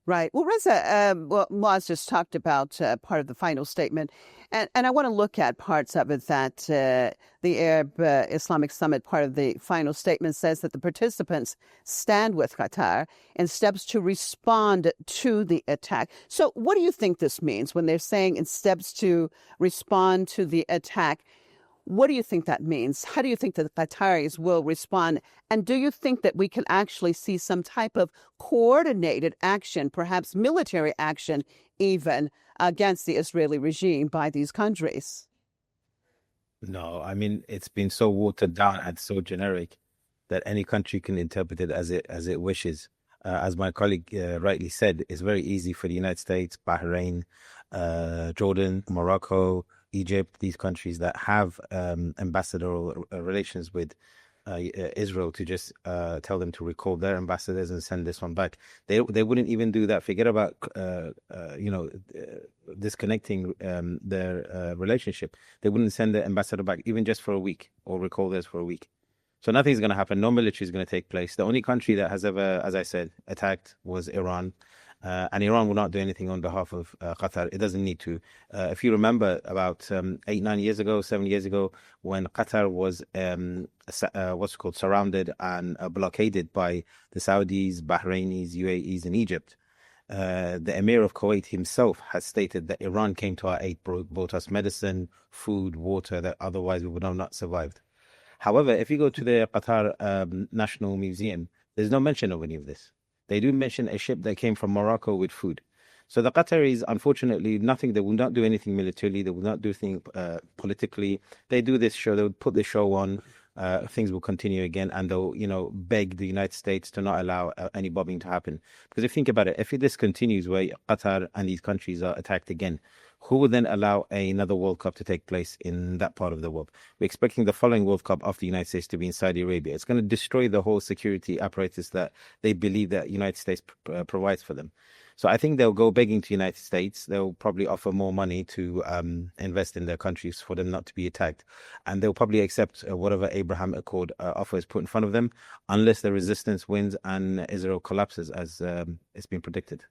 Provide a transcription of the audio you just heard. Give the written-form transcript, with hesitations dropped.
Right. Well, Reza, Moaz just talked about part of the final statement, and I want to look at parts of it that the Arab Islamic Summit, part of the final statement, says that the participants stand with Qatar in steps to respond to the attack. So, what do you think this means when they're saying in steps to respond to the attack? What do you think that means? How do you think that the Qataris will respond? And do you think that we can actually see some type of coordinated action, perhaps military action, even against the Israeli regime by these countries? No, I mean it's been so watered down and so generic that any country can interpret it as it wishes. As my colleague rightly said, it's very easy for the United States, Bahrain, Jordan, Morocco, Egypt, these countries that have ambassadorial relations with Israel to just tell them to recall their ambassadors and send this one back. They wouldn't even do that. Forget about disconnecting their relationship. They wouldn't send the ambassador back even just for a week or recall theirs for a week. So nothing's going to happen. No military is going to take place. The only country that has ever, as I said, attacked was Iran. And Iran will not do anything on behalf of Qatar. It doesn't need to. If you remember about 8, 9 years ago, 7 years ago, when Qatar was what's called surrounded and blockaded by the Saudis, Bahrainis, UAEs, and Egypt, the Emir of Kuwait himself has stated that Iran came to our aid, brought us medicine, food, water that otherwise we would have not survived. However, if you go to the Qatar National Museum, there's no mention of any of this. They do mention a ship that came from Morocco with food. So the Qataris, unfortunately, nothing. They will not do anything militarily. They will not do anything politically. They do this show. They would put the show on. Things will continue again, and they'll, beg the United States to not allow any bombing to happen. Because if you think about it, if this continues, where Qatar and these countries are attacked again, who would then allow another World Cup to take place in that part of the world? We're expecting the following World Cup after the United States to be in Saudi Arabia. It's going to destroy the whole security apparatus that they believe that United States provides for them. So I think they'll go begging to United States. They'll probably offer more money to invest in their countries for them not to be attacked. And they'll probably accept whatever Abraham Accord offer is put in front of them, unless the resistance wins and Israel collapses, as it's been predicted.